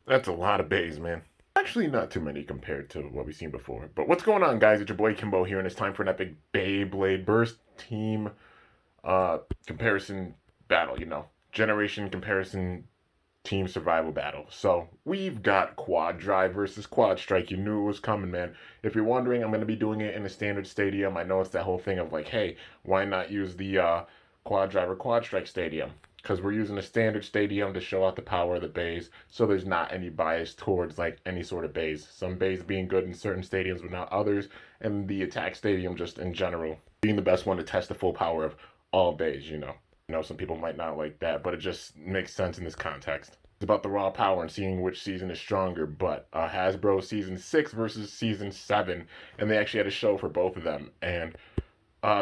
That's a lot of bays, man. Actually, not too many compared to what we've seen before. But what's going on, guys? It's your boy Kimbo here, and it's time for an epic Beyblade Burst Team comparison battle. Generation comparison team survival battle. So we've got QUADDRIVE versus QUADSTRIKE. You knew it was coming, man. If you're wondering, I'm going to be doing it in a standard stadium. I know it's that whole thing of like, hey, why not use the QUADDRIVE or QUADSTRIKE stadium? Because we're using a standard stadium to show out the power of the bays, so there's not any bias towards like any sort of bays. Some bays being good in certain stadiums but not others, and the attack stadium just in general being the best one to test the full power of all bays. Some people might not like that, but it just makes sense in this context. It's about the raw power and seeing which season is stronger. But Hasbro season 6 versus season 7, and they actually had a show for both of them. And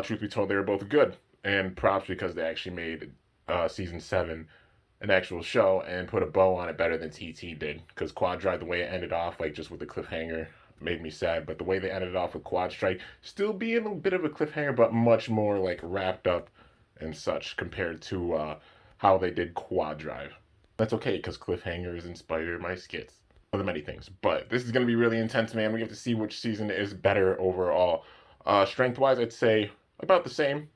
truth be told, they were both good. And props because they actually made season 7 an actual show and put a bow on it better than TT did. Because QUADDRIVE, the way it ended off, like just with the cliffhanger, made me sad. But the way they ended off with QUADSTRIKE, still being a bit of a cliffhanger, but much more like wrapped up and such compared to how they did QUADDRIVE. That's okay, because cliffhangers inspire my skits. Other many things. But this is going to be really intense, man. We have to see which season is better overall. Strength-wise, I'd say about the same.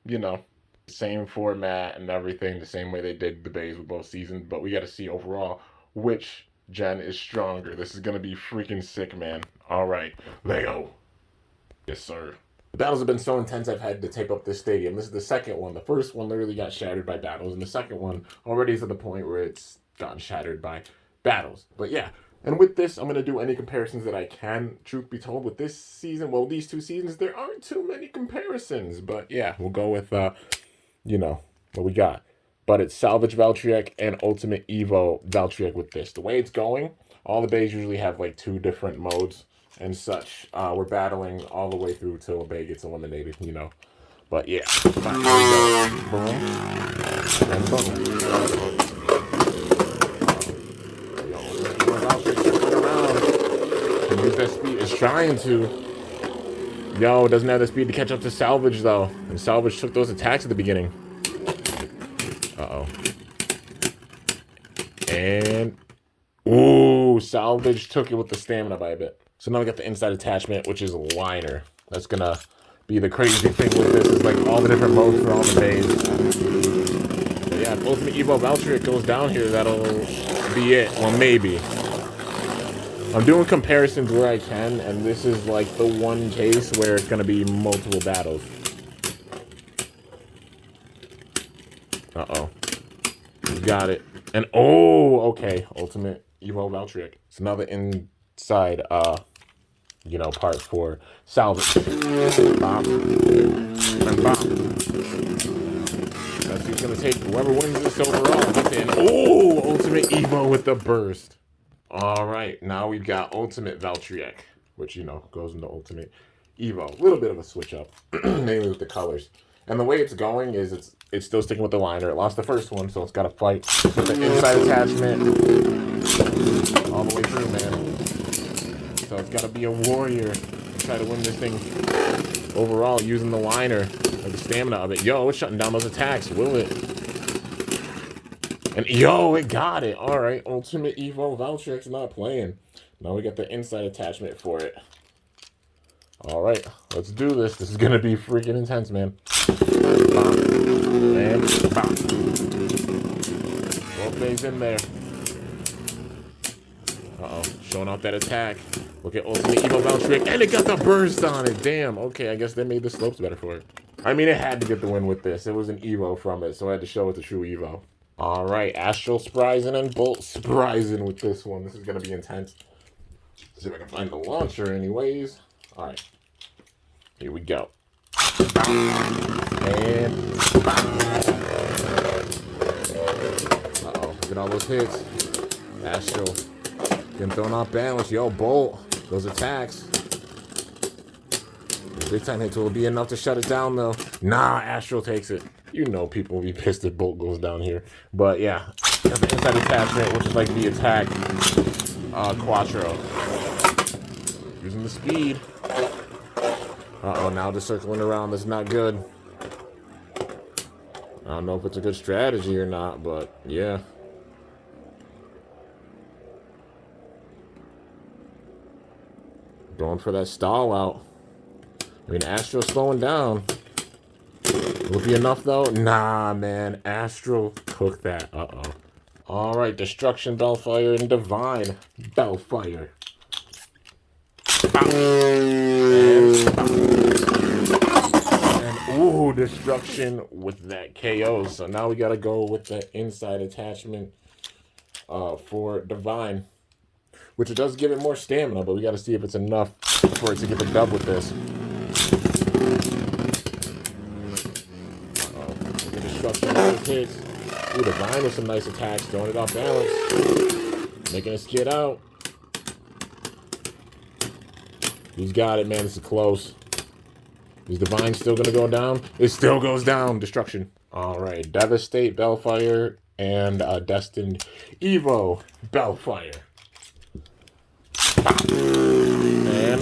Same format and everything, the same way they did the bays with both seasons. But we got to see overall which gen is stronger. This is going to be freaking sick, man. All right, Lego. Yes, sir. The battles have been so intense, I've had to tape up this stadium. This is the second one. The first one literally got shattered by battles, and the second one already is at the point where it's gotten shattered by battles. But yeah, and with this, I'm going to do any comparisons that I can. Truth be told, with this season, well, these two seasons, there aren't too many comparisons. But yeah, we'll go with, what we got. But it's Salvage Valtryek and Ultimate Evo Valtryek with this. The way it's going, all the bays usually have like two different modes and such. We're battling all the way through till a bay gets eliminated. But yeah, boom, and boom. Use that speed. It's trying to. Yo, it doesn't have the speed to catch up to Salvage though, and Salvage took those attacks at the beginning. Uh-oh. And ooh, Salvage took it with the stamina by a bit. So now we got the inside attachment, which is a liner. That's gonna be the crazy thing with this, is like all the different modes for all the bays. But yeah, if Ultimate Evo Valtryek goes down here, that'll be it. Well, maybe. I'm doing comparisons where I can, and this is like the one case where it's gonna be multiple battles. Uh-oh. Got it. And oh, okay. Ultimate Evo Valtryek. So now the inside part for Salvage. Bop. And bop. That's who's gonna take whoever wins this overall. And oh, Ultimate Evo with the burst. Alright, now we've got Ultimate Valtryek, which goes into Ultimate Evo. A little bit of a switch up, mainly with the colors. And the way it's going is it's still sticking with the liner. It lost the first one, so it's got to fight with the inside attachment all the way through, man. So it's got to be a warrior to try to win this thing overall using the liner or the stamina of it. Yo, it's shutting down those attacks, will it? And yo, it got it. All right, Ultimate Evo Valtryek's not playing. Now we got the inside attachment for it. All right, let's do this. This is gonna be freaking intense, man. Bop. And bop. Both bays in there. Uh-oh, showing off that attack. Look at Ultimate Evo Valtryek, and it got the burst on it. Damn. Okay, I guess they made the slopes better for it. I mean, it had to get the win with this. It was an Evo from it, so I had to show it the true Evo. All right, Astral Sprizing and Bolt Sprizing with this one. This is gonna be intense. Let's see if I can find the launcher, anyways. All right, here we go. And uh-oh, look at all those hits. Astral getting thrown off balance. Yo, Bolt, those attacks. The big time hits will be enough to shut it down, though. Nah, Astral takes it. People will be pissed if Bolt goes down here. But yeah, got the inside attachment, which is like the attack Quattro. Using the speed. Uh-oh, now just circling around. That's not good. I don't know if it's a good strategy or not, but yeah. Going for that stall out. I mean, Astro's slowing down. Will it be enough, though? Nah, man. Astro cooked that. Uh-oh. All right, Destruction, Bellfire, and Divine Bellfire. And ooh, Destruction with that KO. So now we got to go with the inside attachment for Divine. Which it does give it more stamina, but we got to see if it's enough for it to get the dub with this. The Destruction hits. Ooh, Divine with some nice attacks, throwing it off balance. Making us skid out. He's got it, man. This is close. Is Divine still going to go down? It still goes down. Destruction. All right. Devastate, Bellfire, and Destined Evo, Bellfire. And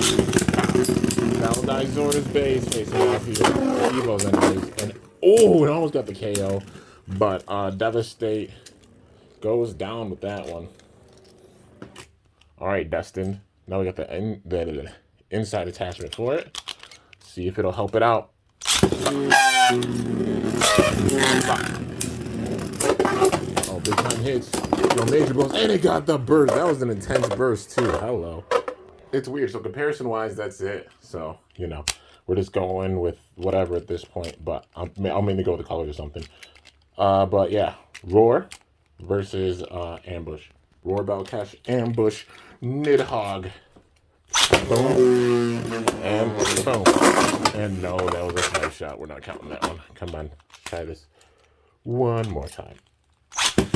Valentine Zora's base facing off here. Evo's anyways. And oh, it almost got the KO. But Devastate goes down with that one. Alright, Destined. Now we got the inside attachment for it. See if it'll help it out. Oh, big time hits. Yo, major blows. And it got the burst. That was an intense burst, too. Hello. It's weird. So, comparison-wise, that's it. So, you know, we're just going with whatever at this point. But I'll mainly go with the colors or something. But, yeah. Roar versus Ambush. Roar, Bellcash, Ambush, Nidhogg. Boom. And boom. And no, that was a snipe shot. We're not counting that one. Come on. Try this one more time.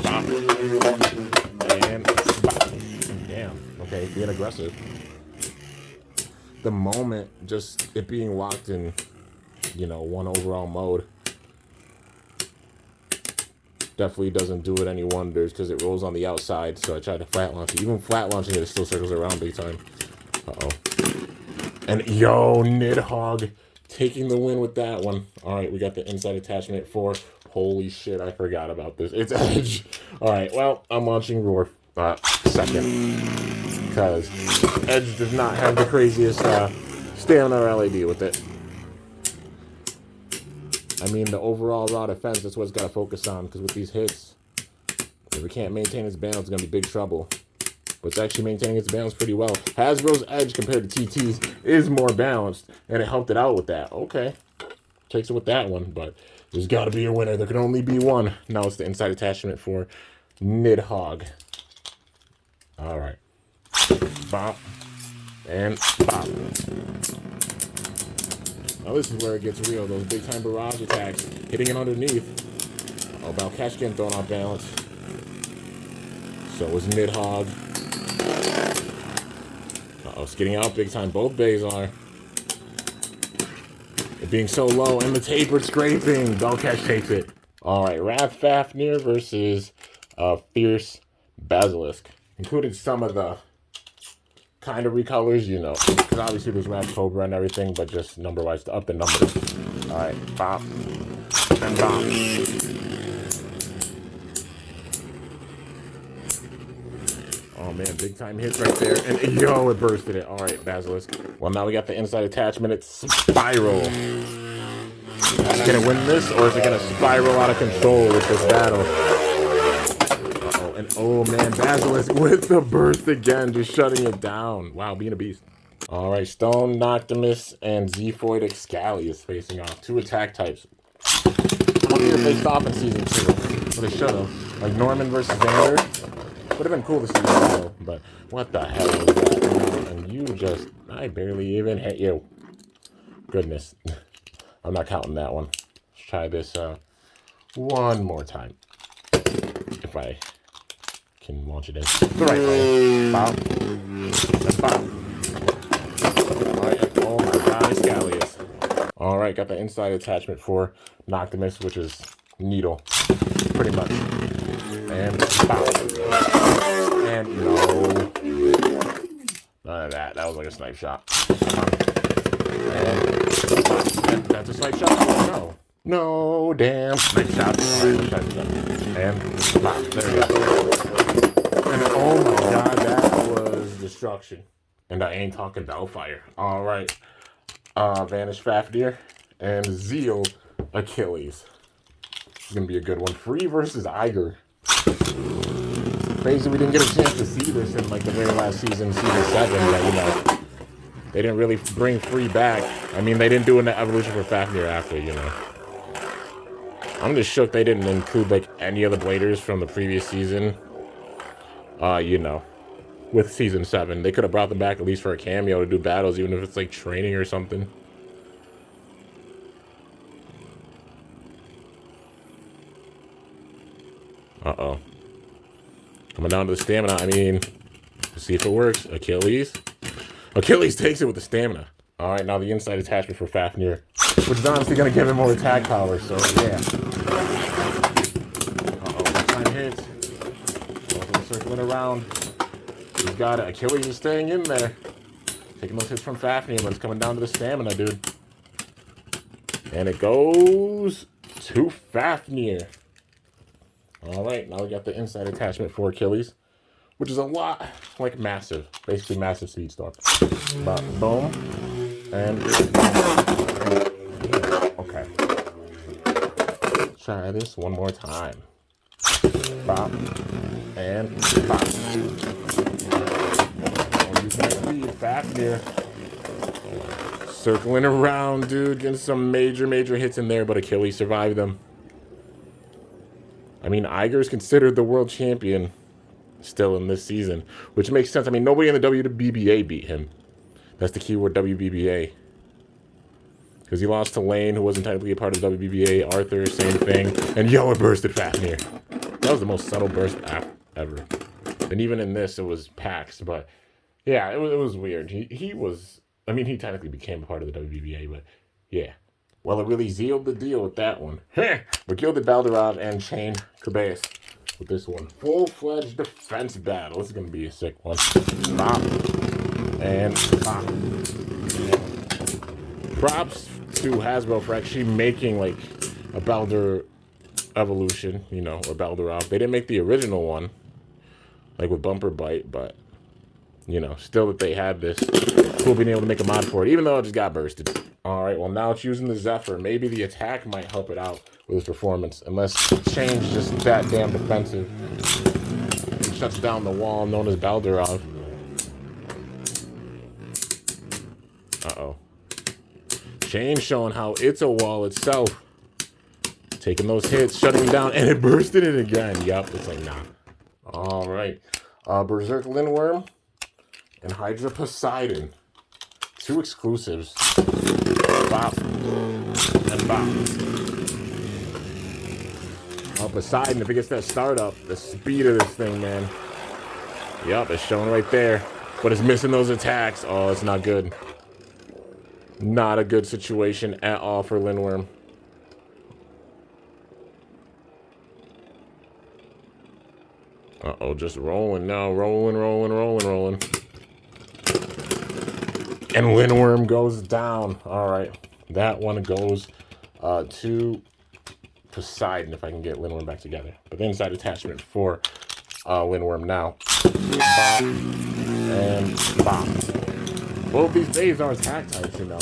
Bop. And bop. Damn. Okay, being aggressive. The moment, just it being locked in, you know, one overall mode, definitely doesn't do it any wonders because it rolls on the outside. So I tried to flat launch it. Even flat launching it, it still circles around big time. Uh-oh. And yo, Nidhogg taking the win with that one. All right, we got the inside attachment for. Holy shit, I forgot about this. It's Edge. All right, well, I'm launching Roar second because Edge does not have the craziest stamina or LAD with it. I mean, the overall raw defense, that's what it's got to focus on because with these hits, if it can't maintain its balance, it's going to be big trouble. But it's actually maintaining its balance pretty well. Hasbro's Edge compared to TT's is more balanced, and it helped it out with that. Okay. Takes it with that one, but there's got to be a winner. There can only be one. Now it's the inside attachment for Nidhogg. All right. Bop. And bop. Now this is where it gets real. Those big-time barrage attacks. Hitting it underneath. Oh, Bellcash getting thrown off balance. So is Nidhogg. Uh-oh, skidding out big time. Both bays are. It being so low and the tapered scraping. Bellcash takes it. Alright, Wrath Fafnir versus Fierce Basilisk. Included some of the kind of recolors, you know. Because obviously there's Wrath Cobra and everything, but just number-wise to up the numbers. Alright, bop. And bop. Oh man, big time hits right there. And yo, it bursted it. Alright, Basilisk. Well, now we got the inside attachment. It's Spiral. Can it win this, or is it going to spiral out of control with this battle? Uh-oh, and oh man, Basilisk with the burst again, just shutting it down. Wow, being a beast. Alright, Stone, Noctimus, and Zephoid Excali is facing off. Two attack types. I wonder if they stop in Season 2. Well, they should have. Like Norman versus Vander. Would have been cool to see that, but what the hell was that? And you just, I barely even hit you. Goodness. I'm not counting that one. Let's try this one more time. If I can launch it in the right way. Bow. And bow. Alright, oh my god, Scalius. Alright, got the inside attachment for Noctimus, which is Needle. Pretty much. And bow. And no. None of that. That was like a snipe shot. And that's a snipe shot. No. No, damn. Snipe shot. Alright, let's try this again. And bop. There we go. And oh my god, that was destruction. And I ain't talking Bellfire. All right. Vanish Fafnir and Zeal Achilles. It's going to be a good one. Free versus Iger. Crazy we didn't get a chance to see this in like the very last season, season 7, but you know, they didn't really bring Free back. I mean, they didn't do an evolution for Fafnir after, you know. I'm just shook they didn't include like any of the bladers from the previous season. You know, with season 7. They could have brought them back at least for a cameo to do battles, even if it's like training or something. Uh-oh. Coming down to the stamina. I mean, let's see if it works. Achilles. Achilles takes it with the stamina. All right, now the inside attachment for Fafnir, which is honestly going to give him more attack power, so yeah. Uh-oh, that time hits. Also circling around. He's got it. Achilles is staying in there. Taking those hits from Fafnir, but it's coming down to the stamina, dude. And it goes to Fafnir. All right, now we got the inside attachment for Achilles, which is a lot like massive, basically massive speed storm. But boom, and okay. Try this one more time. Bop and bop. Oh, use that speed, Fafnir. Circling around, dude, getting some major hits in there, but Achilles survived them. I mean, Iger is considered the world champion still in this season, which makes sense. I mean, nobody in the WBBA beat him. That's the keyword, WBBA. Because he lost to Lane, who wasn't technically a part of WBBA. Arthur, same thing. And Yoa bursted Fafnir. That was the most subtle burst ever. And even in this, it was Pax. But yeah, it was weird. He was, I mean, he technically became a part of the WBBA, but yeah. Well, it really sealed the deal with that one. But gilded Balderov and Chain Kubeis with this one. Full-fledged defense battle. This is going to be a sick one. Bop. And bop. Props to Hasbro for actually making, like, a Balder evolution, you know, or Balderov. They didn't make the original one, like with Bumper Bite, but, you know, still that they had this. Cool being able to make a mod for it, even though it just got bursted. All right, well, now it's using the Zephyr. Maybe the attack might help it out with his performance, unless Change just that damn defensive. He shuts down the wall known as Balderov. Uh-oh. Change showing how it's a wall itself. Taking those hits, shutting down, and it bursted it again. Yup, it's like, nah. All right. Berserk Lindworm and Hydra Poseidon. 2 exclusives. Bop. And bop. Oh, Poseidon, if he gets that startup, the speed of this thing, man. Yup, it's showing right there. But it's missing those attacks. Oh, it's not good. Not a good situation at all for Lindworm. Uh-oh, just rolling now. Rolling. And Lindworm goes down. All right. That one goes to Poseidon, if I can get Lindworm back together. But the inside attachment for Lindworm now. Bop. And bop. Both these days are attack types, you know.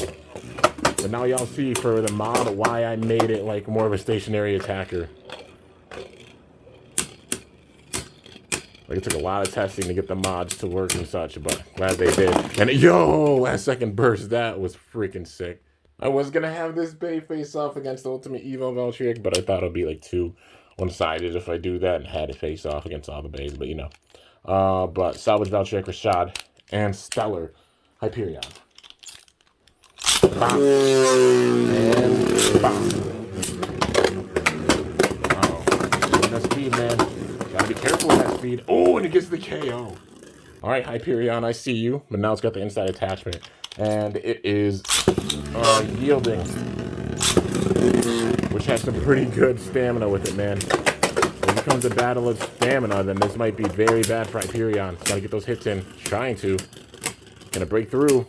But now y'all see for the mod why I made it like more of a stationary attacker. Like, it took a lot of testing to get the mods to work and such, but glad they did. And yo, last second burst, that was freaking sick. I was gonna have this Bay face off against the Ultimate Evo Valtryek, but I thought it'd be like too one-sided if I do that and had it face off against all the Bays, but you know. But Salvage Valtryek, Rashad, and Stellar Hyperion. Bop. And bop. Uh-oh. That speed, man. Gotta be careful with that speed. Oh, and it gets the KO. All right, Hyperion, I see you. But now it's got the inside attachment. And it is yielding. Which has some pretty good stamina with it, man. When it becomes a battle of stamina, then this might be very bad for Hyperion. Gotta get those hits in. Trying to. Gonna break through.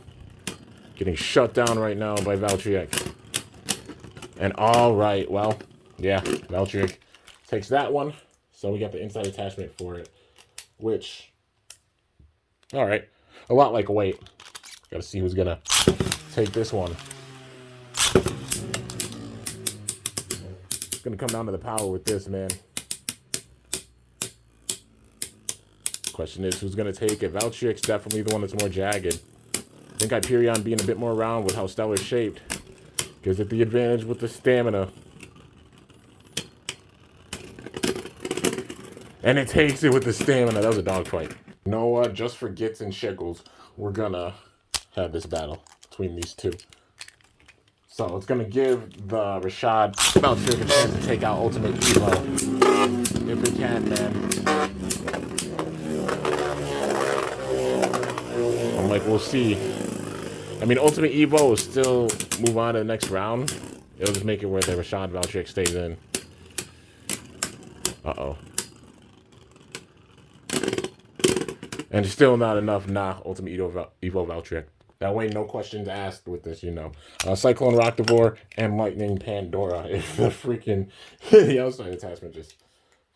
Getting shut down right now by Valtryek. And all right, well, yeah, Valtryek takes that one. So we got the inside attachment for it, which, all right. A lot like weight. Gotta see who's gonna take this one. It's gonna come down to the power with this, man. Question is, who's gonna take it? Valtric's definitely the one that's more jagged. I think Hyperion being a bit more round with how Stellar's shaped gives it the advantage with the stamina. And it takes it with the stamina. That was a dogfight. You know what? Just for gits and shiggles, we're gonna have this battle between these two. So it's gonna give the Rashad Valtric a chance to take out Ultimate Evo. If it can, man. I'm like, we'll see. I mean, Ultimate Evo will still move on to the next round. It'll just make it where the Rashad Valtric stays in. Uh-oh. And still not enough. Nah, Ultimate Evo Valtric. That way, no questions asked with this, you know. Cyclone Roctivore and Lightning Pandora. If the freaking the outside attachment just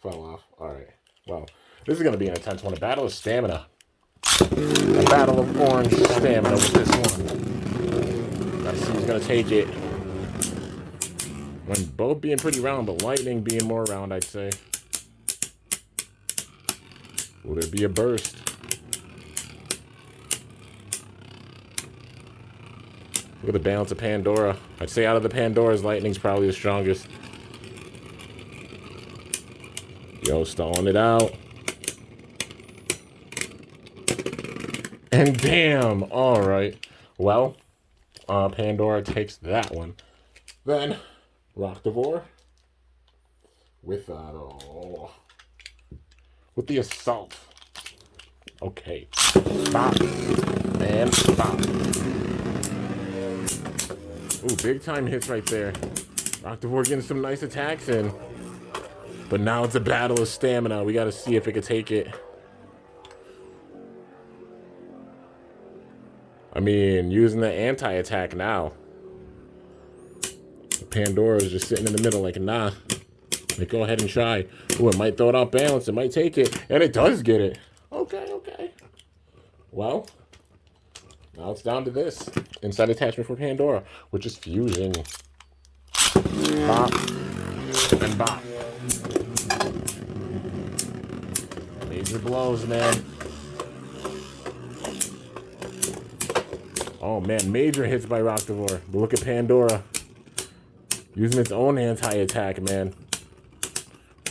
fell off. Alright. Well, this is going to be an intense one. A battle of stamina. A battle of orange stamina with this one. Gotta see who's going to take it. When both being pretty round, but Lightning being more round, I'd say. Will there be a burst? Look at the balance of Pandora. I'd say out of the Pandoras, Lightning's probably the strongest. Yo, stalling it out. And damn! Alright. Well, Pandora takes that one. Then, Roctivore. With the assault. Okay. Stop. And stop. Ooh, big time hits right there. Roctivore getting some nice attacks in. But now it's a battle of stamina. We gotta see if it can take it. I mean, using the anti-attack now. Pandora is just sitting in the middle like, nah. Like, go ahead and try. Ooh, it might throw it off balance. It might take it. And it does get it. Okay, okay. Well, now it's down to this. Inside attachment for Pandora, which is fusing. Bop. And bop. Major blows, man. Oh, man. Major hits by Roctivore. But look at Pandora. Using its own anti-attack, man.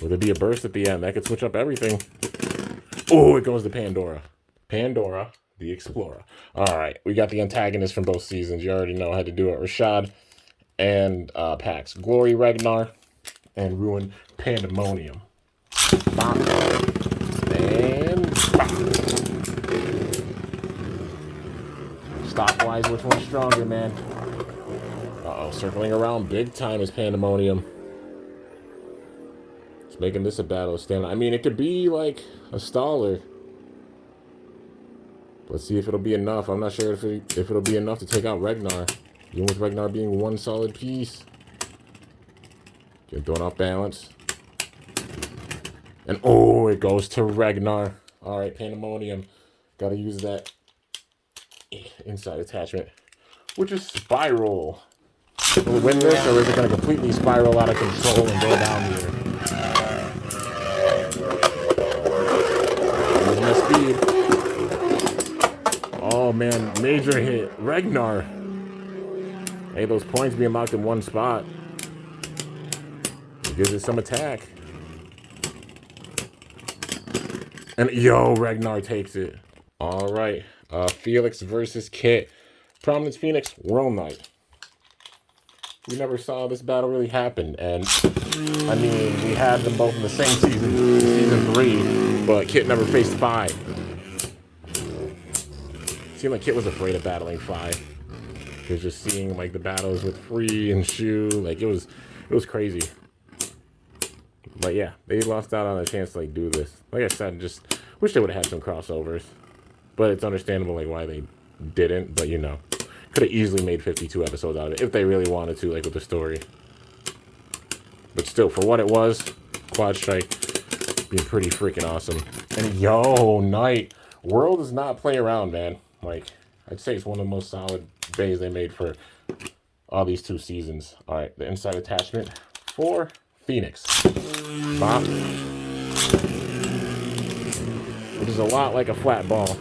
Will there be a burst at the end? That could switch up everything. Oh, it goes to Pandora. Pandora, the Explorer. All right, we got the antagonist from both seasons. You already know how to do it. Rashad and Pax. Glory Ragnar and Ruin Pandemonium. Bop. And bop. Stock-wise, which one's stronger, man? Uh-oh, circling around big time is Pandemonium. Making this a battle of stamina. I mean, it could be like a staller. Let's see if it'll be enough. I'm not sure if it'll be enough to take out Ragnar. Even with Ragnar being one solid piece. Getting thrown off balance. And oh, it goes to Ragnar. Alright, Pandemonium. Gotta use that inside attachment. Which is Spiral. Will it win this, or is it going to completely spiral out of control and go down here? Speed. Oh man, major hit. Ragnar. Hey, those points being locked in one spot. It gives it some attack. And yo, Ragnar takes it. Alright. Felix versus Kit. Prominence Phoenix, World Knight. We never saw this battle really happen, and I mean, we had them both in the same season, season 3, but Kit never faced 5. Seemed like Kit was afraid of battling 5. He was just seeing like the battles with Free and Shu, like it was crazy. But yeah, they lost out on a chance to like do this. Like I said, just wish they would have had some crossovers, but it's understandable like why they didn't. But you know. Could have easily made 52 episodes out of it if they really wanted to, like with the story. But still, for what it was, QUADSTRIKE being pretty freaking awesome. And yo, Knight. World does not play around, man. Like, I'd say it's one of the most solid bays they made for all these 2 seasons. All right, the inside attachment for Phoenix. Bop. Which is a lot like a flat ball.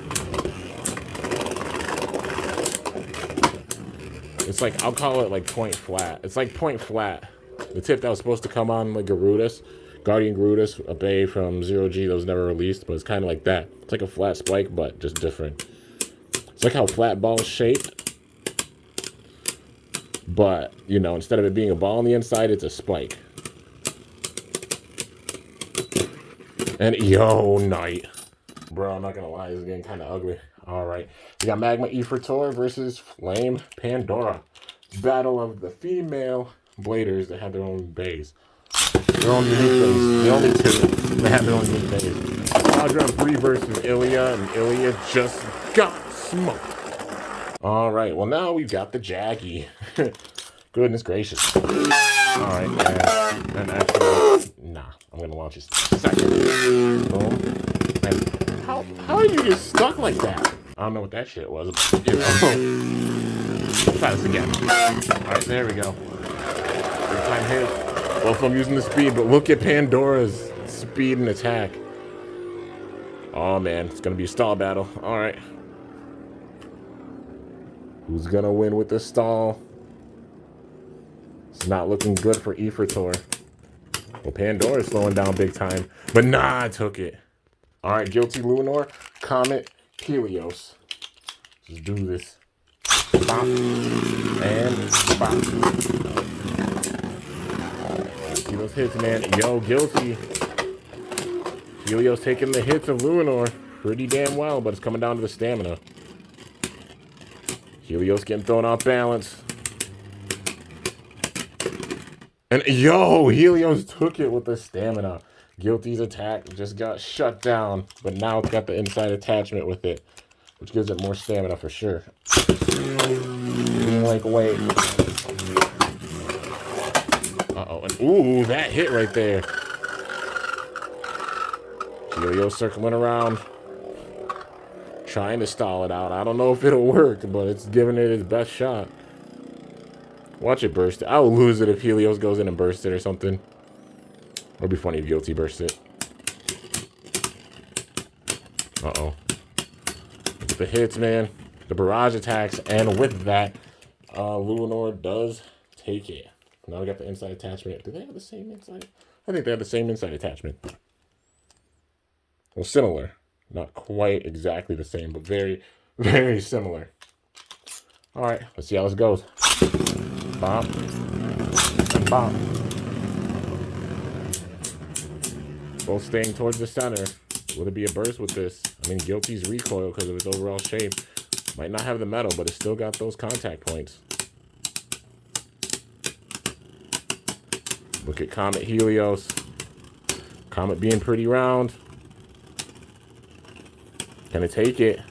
It's like, I'll call it like point flat. It's like point flat. The tip that was supposed to come on like Garudis, Guardian Garudis, a bay from 0G that was never released, but it's kind of like that. It's like a flat spike, but just different. It's like how flat ball is shaped, but, you know, instead of it being a ball on the inside, it's a spike. And yo, night. Bro, I'm not gonna lie, this is getting kind of ugly. All right, we got Magma Ifritor versus Flame Pandora. Battle of the female bladers that have their own bays. Their own unique bays. The only 2 that have their own unique bays. Quadra 3 versus Ilya, and Ilya just got smoked. All right, well now we've got the Jaggy. Goodness gracious. All right, and actually, nah, I'm gonna launch this second. Boom. And how are you just stuck like that? I don't know what that shit was. You know. Try this again. All right, there we go. Third time hit. Both of them using the speed, but look at Pandora's speed and attack. Oh man, it's gonna be a stall battle. All right. Who's gonna win with the stall? It's not looking good for Ifritor. Well, Pandora's slowing down big time, but nah, I took it. All right, Guilty Lunar, Comet, Helios. Let's do this. Bop. And bop. See those hits, man. Yo, Guilty. Helios taking the hits of Lunar pretty damn well, but it's coming down to the stamina. Helios getting thrown off balance. And yo, Helios took it with the stamina. Guilty's attack just got shut down, but now it's got the inside attachment with it, which gives it more stamina for sure. Like, wait. Uh-oh, and ooh, that hit right there. Helios circling around, trying to stall it out. I don't know if it'll work, but it's giving it its best shot. Watch it burst. I'll lose it if Helios goes in and bursts it or something. It'd be funny if Guilty bursts it. Uh-oh. Look at the hits, man. The barrage attacks, and with that, Lunar does take it. Now we got the inside attachment. Do they have the same inside? I think they have the same inside attachment. Well, similar. Not quite exactly the same, but very, very similar. All right, let's see how this goes. Bop. And bop. Both staying towards the center. Will it be a burst with this? I mean, Guilty's recoil because of its overall shape. Might not have the metal, but it's still got those contact points. Look at Comet Helios. Comet being pretty round. Can it take it?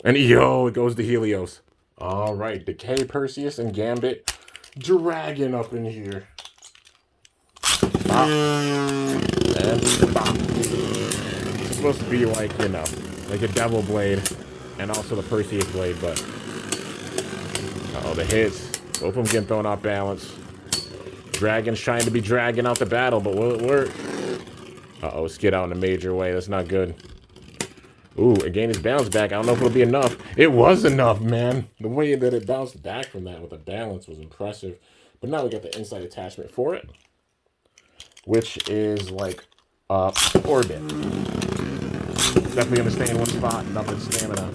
And yo, it goes to Helios. All right, Decay, Perseus, and Gambit. Dragon up in here. Bop. And bop. It's supposed to be like, you know, like a Devil Blade and also the Perseus Blade, but uh-oh, the hits. Both of them getting thrown off balance. Dragon's trying to be dragging out the battle, but will it work? Uh-oh, skid out in a major way. That's not good. Ooh, it gained its balance back. I don't know if it'll be enough. It was enough, man. The way that it bounced back from that with the balance was impressive. But now we got the inside attachment for it, which is like orbit. Definitely gonna stay in one spot and up its stamina.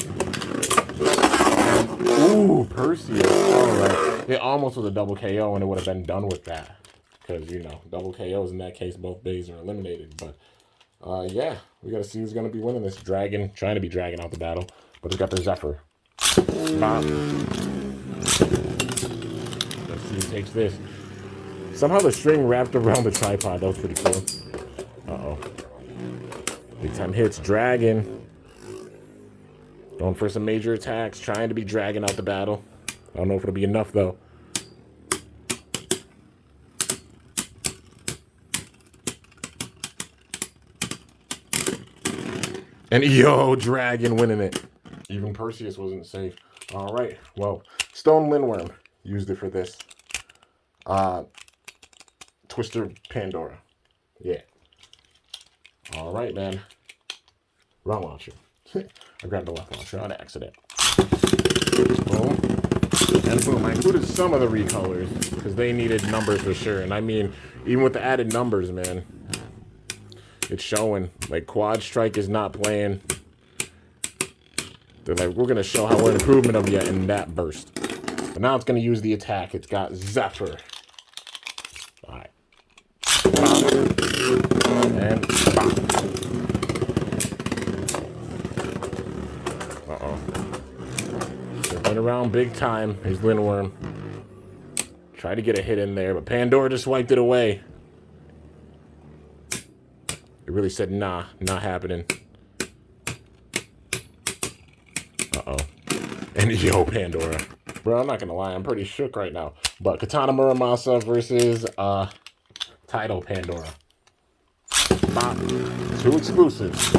Ooh, Perseus. All right. It almost was a double KO and it would have been done with that. Because, you know, double KOs in that case, both bays are eliminated. But, yeah, we got to see who's going to be winning this. Dragon, trying to be dragging out the battle. But it's got the Zephyr. Bop. Let's see who takes this. Somehow the string wrapped around the tripod. That was pretty cool. Uh-oh. Big time hits. Dragon. Going for some major attacks. Trying to be dragging out the battle. I don't know if it'll be enough, though. And yo, Dragon winning it. Even Perseus wasn't safe. All right. Well, Stone Lindworm used it for this. Twister Pandora. Yeah. All right, man. Wrong launcher. I grabbed the left launcher on accident. Boom. And boom. I included some of the recolors because they needed numbers for sure. And I mean, even with the added numbers, man, it's showing. Like, QUADSTRIKE is not playing. They're like, we're going to show how we're an improvement of you in that burst. But now it's going to use the attack. It's got Zephyr. All right. Bop. And bop. Uh-oh. They're going around big time. Here's Lindworm. Tried to get a hit in there, but Pandora just wiped it away. It really said, nah, not happening. Uh-oh. And yo, Pandora. Bro, I'm not gonna lie, I'm pretty shook right now. But Katana Muramasa versus Tidal Pandora. Bop. 2 exclusives.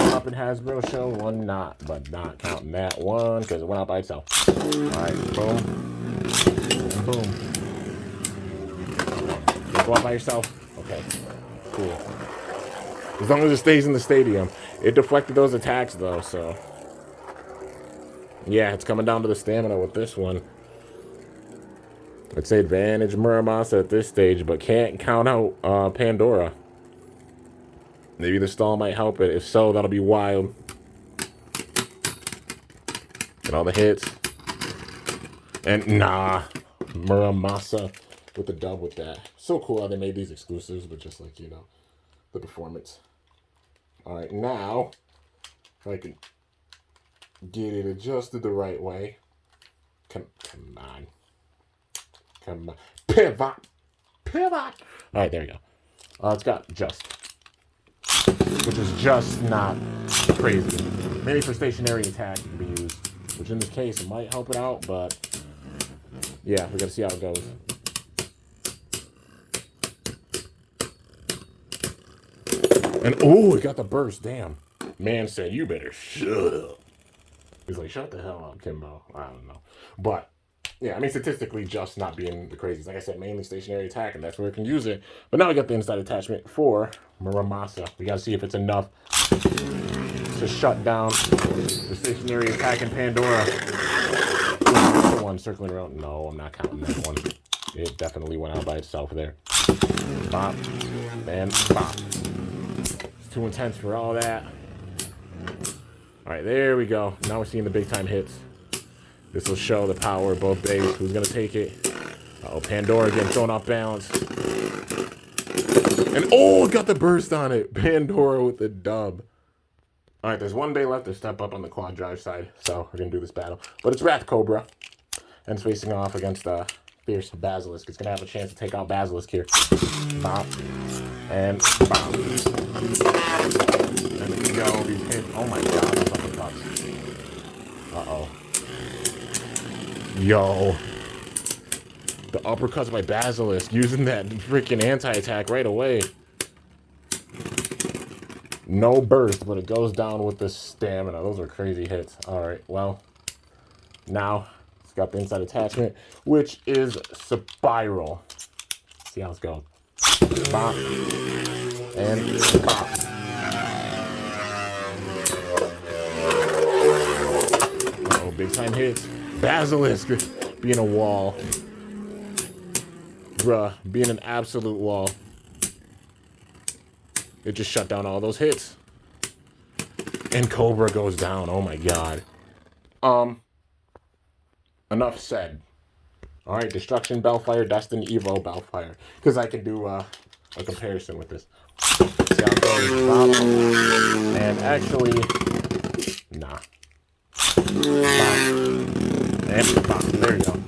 One up in Hasbro show, 1 not. But not counting that one because it went out by itself. Alright, boom. And boom. Go out by yourself. Okay, cool. As long as it stays in the stadium. It deflected those attacks, though, so... yeah, it's coming down to the stamina with this one. Let's say advantage Muramasa at this stage, but can't count out Pandora. Maybe the stall might help it. If so, that'll be wild. Get all the hits. And nah, Muramasa with the dub with that. So cool how they made these exclusives, but just like, you know, the performance. All right, now, if I can get it adjusted the right way. Come on. Come on. Pivot. Pivot. All right, there you go. It's got just, which is just not crazy. Maybe for stationary attack it can be used, which in this case, it might help it out, but yeah, we got to see how it goes. And, oh, it got the burst. Damn. Man said, you better shut up. He's like, shut the hell up, Kimbo. I don't know. But, yeah, I mean, statistically, just not being the craziest. Like I said, mainly stationary attack, and that's where we can use it. But now we got the inside attachment for Muramasa. We got to see if it's enough to shut down the stationary attack in Pandora. The one circling around. No, I'm not counting that one. It definitely went out by itself there. Bop. And bop. Too intense for all that. All right, there we go. Now we're seeing the big time hits. This will show the power of both beys. Who's gonna take it? Uh-oh, Pandora getting thrown off balance. And oh, it got the burst on it. Pandora with the dub. All right, there's 1 bey left to step up on the QUADDRIVE side, so we're gonna do this battle. But it's Wrath Cobra, and it's facing off against Fierce Basilisk. It's gonna have a chance to take out Basilisk here. Bop. And bop. And there you go. These hits. Oh my god, that's uppercuts. Uh-oh. Yo. The uppercuts by Basilisk, using that freaking anti-attack right away. No burst, but it goes down with the stamina. Those are crazy hits. Alright, well. Now, it's got the inside attachment, which is Spiral. See how it's going. Bop. And bop. Uh-oh, big time hits. Basilisk being a wall. Bruh, being an absolute wall. It just shut down all those hits. And Cobra goes down. Oh my god. Enough said. Alright, Destruction Bellfire, Destin Evo Bellfire. Because I can do a comparison with this. See how it goes. And actually, nah. And bop. There you go.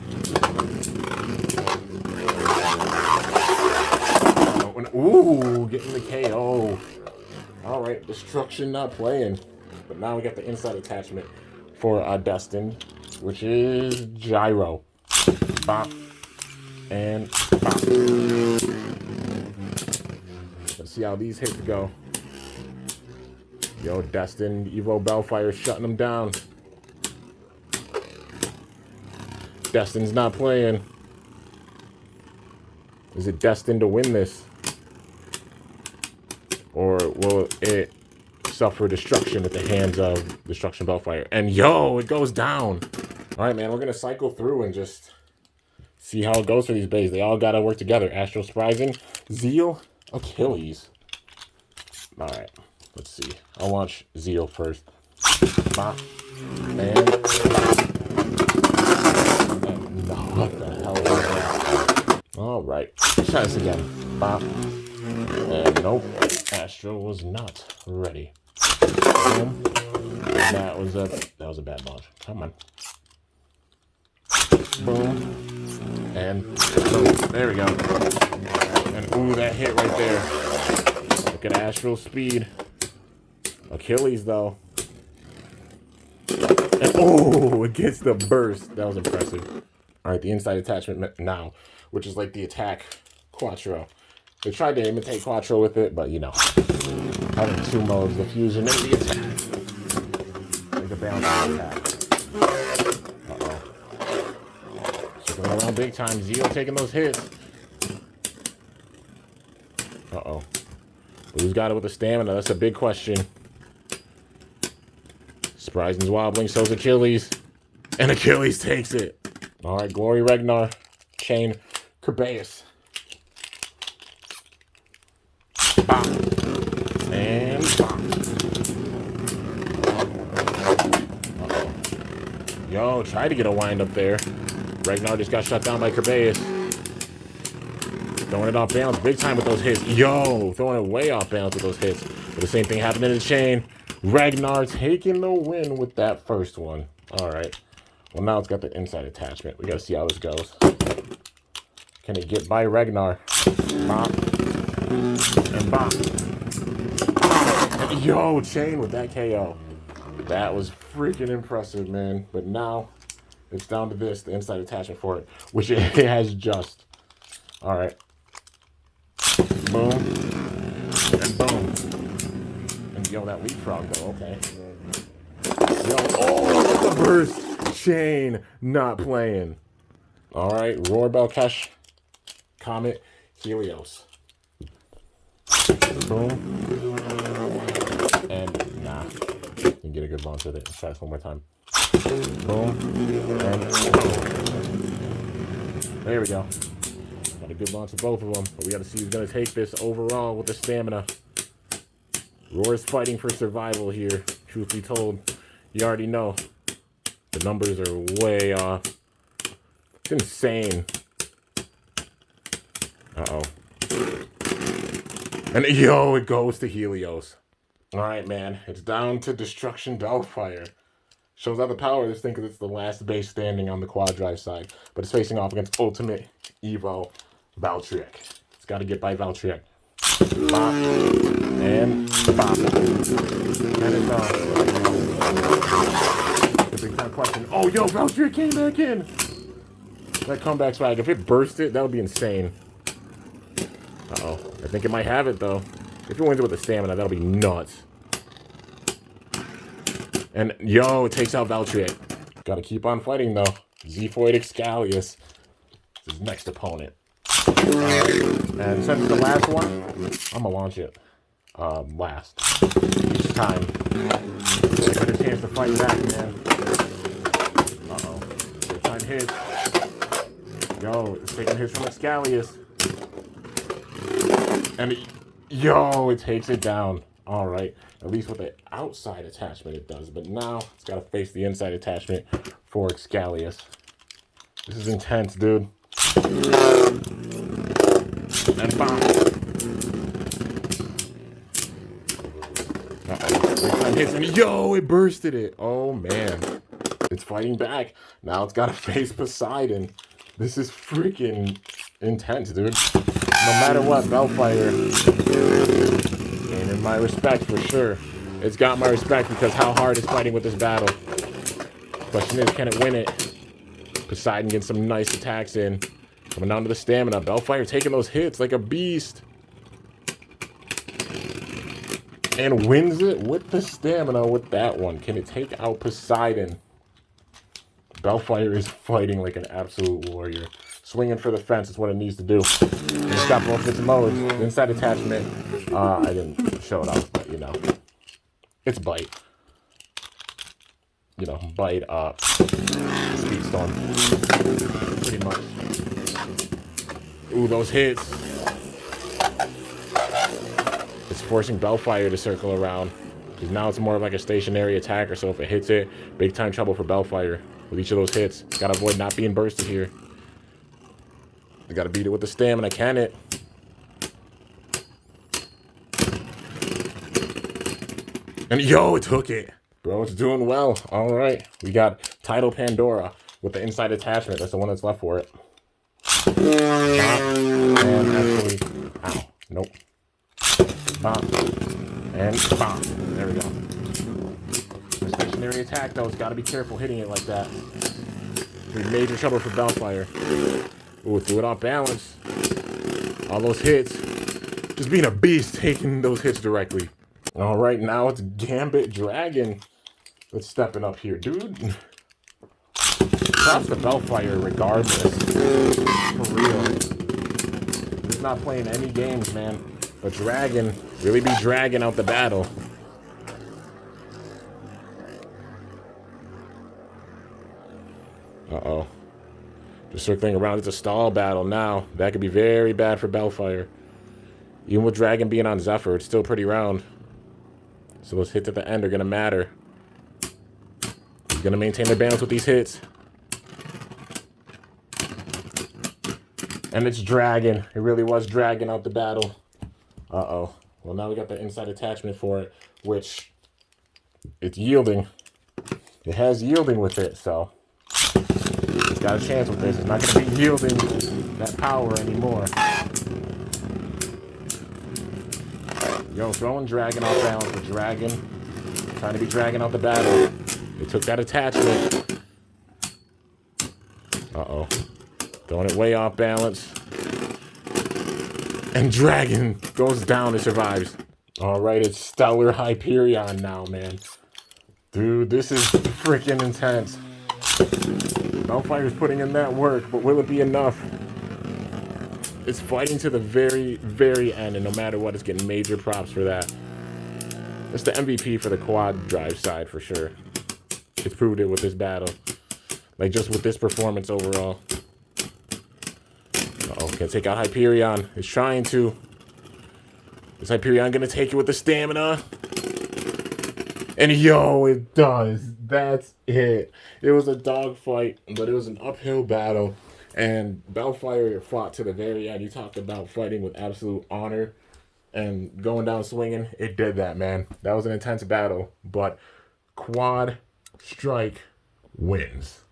Ooh, getting the KO. Alright, Destruction not playing. But now we got the inside attachment for Destin, which is Gyro. Bop. And bop. Let's see how these hits go. Yo, Destin, Evo Bellfire shutting him down. Destin's not playing. Is it destined to win this? Or will it suffer destruction at the hands of Destruction Bellfire? And yo, it goes down. All right, man, we're going to cycle through and just see how it goes for these bays. They all got to work together. Astral Surprising, Zeal, Achilles. All right, let's see. I'll watch Zeal first. And no, what the hell was that? All right, let's try this again. And nope, Astro was not ready. Boom. That was a bad launch. Come on. Boom. And boom. There we go. And ooh, that hit right there. Look at Astral speed. Achilles though. And oh, it gets the burst. That was impressive. All right, the inside attachment now, which is like the attack Quattro. They tried to imitate Quattro with it, but you know, having two modes, the fusion and the attack. Like the balance attack. Going around big time. Zeal taking those hits. Uh-oh. Who's got it with the stamina? That's a big question. Surprising's wobbling, so's Achilles. And Achilles takes it. All right, Glory Ragnar. Chain Kerbeus. Bop. And bop. Uh-oh. Yo, tried to get a wind up there. Ragnar just got shut down by Kerbeus. Throwing it off balance big time with those hits. Yo, throwing it way off balance with those hits. But the same thing happened in the chain. Ragnar taking the win with that first one. All right. Well, now it's got the inside attachment. We got to see how this goes. Can it get by Ragnar? Bop. And bop. And yo, chain with that KO. That was freaking impressive, man. But now it's down to this, the inside attachment for it, which it has just. All right. Boom. And boom. And yo, that leapfrog though, okay. Yo, oh, the burst. Chain not playing. All right, Roar Belkesh, Comet, Helios. Boom. And nah. You can get a good launch with it. Let's try this one more time. Boom. And there we go. Got a good launch of both of them. But we got to see who's going to take this overall with the stamina. Roar is fighting for survival here. Truth be told, you already know. The numbers are way off. It's insane. Uh-oh. And yo, it goes to Helios. All right, man. It's down to Destruction Bellfire. Shows out the power of this thing because it's the last base standing on the QUADDRIVE side. But it's facing off against Ultimate Evo Valtryek. It's got to get by Valtryek. Bop. And bop. And it's off. The big time question. Oh, yo, Valtryek came back in. That comeback swag. If it bursted, that would be insane. Uh-oh. I think it might have it, though. If it wins it with the stamina, that'll be nuts. And, yo, it takes out Valtryek. Gotta keep on fighting, though. Xiphoid Excalius is his next opponent. And since it's the last one, I'm gonna launch it last. Each time. I got a chance to fight back, man. Uh-oh. Big time hit. Yo, it's taking hits from Excalius. And, yo, it takes it down. All right. At least with the outside attachment it does. But now it's got to face the inside attachment for Excalius. This is intense, dude. And bomb. Uh-oh. Hits and yo, it bursted it. Oh, man. It's fighting back. Now it's got to face Poseidon. This is freaking intense, dude. No matter what, Bellfire gaining my respect for sure. It's got my respect because how hard it's fighting with this battle. Question is, can it win it? Poseidon getting some nice attacks in. Coming down to the stamina. Bellfire taking those hits like a beast. and wins it with the stamina with that one. Can it take out Poseidon? Bellfire is fighting like an absolute warrior. Swinging for the fence is what it needs to do. And it's got both its modes. The inside attachment, I didn't show it off, but you know, it's bite. You know, bite up, speed storm, pretty much. Ooh, those hits. It's forcing Bellfire to circle around. Because now it's more of like a stationary attacker, so if it hits it, big time trouble for Bellfire with each of those hits. Gotta avoid not being bursted here. They gotta beat it with the stamina, can it? And yo, it took it. Bro, it's doing well. All right. We got Tidal Pandora with the inside attachment. That's the one that's left for it. And actually, ow, nope. And bam. There we go. The stationary attack, though, it's got to be careful hitting it like that. There's major trouble for Bellfire. Ooh, threw it off balance. All those hits. Just being a beast, taking those hits directly. All right, now it's Gambit Dragon that's stepping up here, dude. Props to Bellfire regardless. For real. He's not playing any games, man. But Dragon really be dragging out the battle. Uh-oh. Just circling around. It's a stall battle now. That could be very bad for Bellfire. Even with Dragon being on Zephyr, it's still pretty round. So those hits at the end are going to matter. He's going to maintain their balance with these hits. And it's Dragon. It really was dragging out the battle. Uh-oh. Well, now we got the inside attachment for it, which it's yielding. It has yielding with it, so it's got a chance with this. It's not going to be yielding that power anymore. Yo, throwing Dragon off balance with Dragon. Trying to be dragging out the battle. They took that attachment. Uh-oh. Throwing it way off balance. And Dragon goes down and survives. Alright, it's Stellar Hyperion now, man. Dude, this is freaking intense. Bellfire's putting in that work, but will it be enough? It's fighting to the very, very end, and no matter what, it's getting major props for that. It's the MVP for the QUADDRIVE side, for sure. It's proved it with this battle. Like, just with this performance overall. Uh-oh, can't take out Hyperion. It's trying to. Is Hyperion gonna take it with the stamina? And yo, it does. That's it. It was a dogfight, but it was an uphill battle. And Bellfire fought to the very end. You talked about fighting with absolute honor and going down swinging. It did that, man. That was an intense battle. But QUADSTRIKE wins.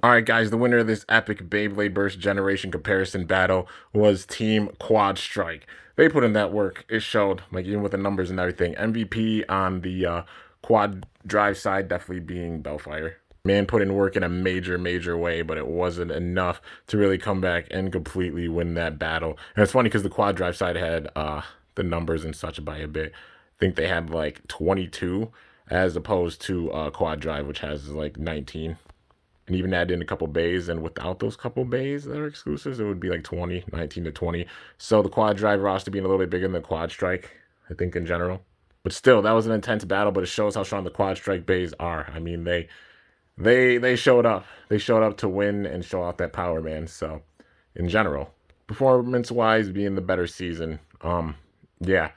All right, guys. The winner of this epic Beyblade Burst Generation comparison battle was Team QUADSTRIKE. They put in that work. It showed, like, even with the numbers and everything. MVP on the QUADDRIVE side definitely being Bellfire. Man put in work in a major, major way, but it wasn't enough to really come back and completely win that battle. And it's funny because the QUADDRIVE side had the numbers and such by a bit. I think they had like 22 as opposed to QUADDRIVE, which has like 19. And even add in a couple bays, and without those couple bays that are exclusives, it would be like 20, 19 to 20. So the QUADDRIVE roster being a little bit bigger than the QUADSTRIKE, I think, in general. But still, that was an intense battle, but it shows how strong the QUADSTRIKE bays are. I mean, they showed up. They showed up to win and show off that power, man. So, in general, performance-wise, being the better season, yeah.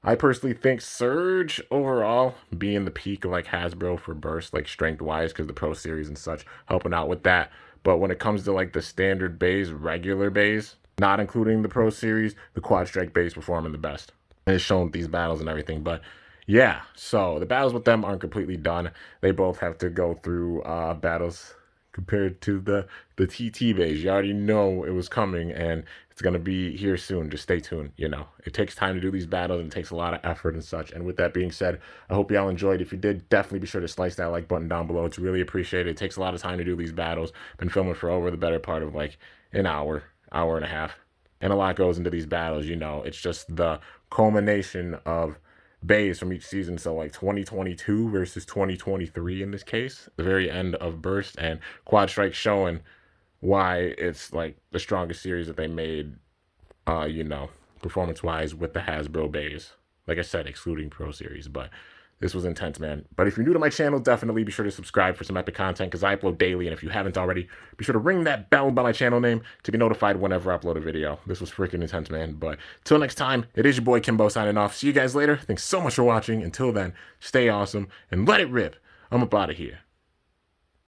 I personally think Surge overall being the peak of like Hasbro for burst, like strength-wise, because the Pro Series and such helping out with that. But when it comes to like the standard bays, regular bays, not including the Pro Series, the QUADSTRIKE bays performing the best. And it's shown with these battles and everything, but yeah, so the battles with them aren't completely done. They both have to go through battles compared to the TT bays. You already know it was coming, and it's going to be here soon. Just stay tuned, you know. It takes time to do these battles, and it takes a lot of effort and such. And with that being said, I hope y'all enjoyed. If you did, definitely be sure to slice that like button down below. It's really appreciated. It takes a lot of time to do these battles. Been filming for over the better part of like an hour and a half. And a lot goes into these battles, you know. It's just the culmination of bays from each season. So like 2022 versus 2023 in this case, the very end of Burst, and QUADSTRIKE showing why it's like the strongest series that they made, performance-wise with the Hasbro bays. Like I said, excluding Pro Series, but this was intense, man. But if you're new to my channel, definitely be sure to subscribe for some epic content because I upload daily. And if you haven't already, be sure to ring that bell by my channel name to be notified whenever I upload a video. This was freaking intense, man. But till next time, it is your boy Kimbo signing off. See you guys later. Thanks so much for watching. Until then, stay awesome and let it rip. I'm up out of here.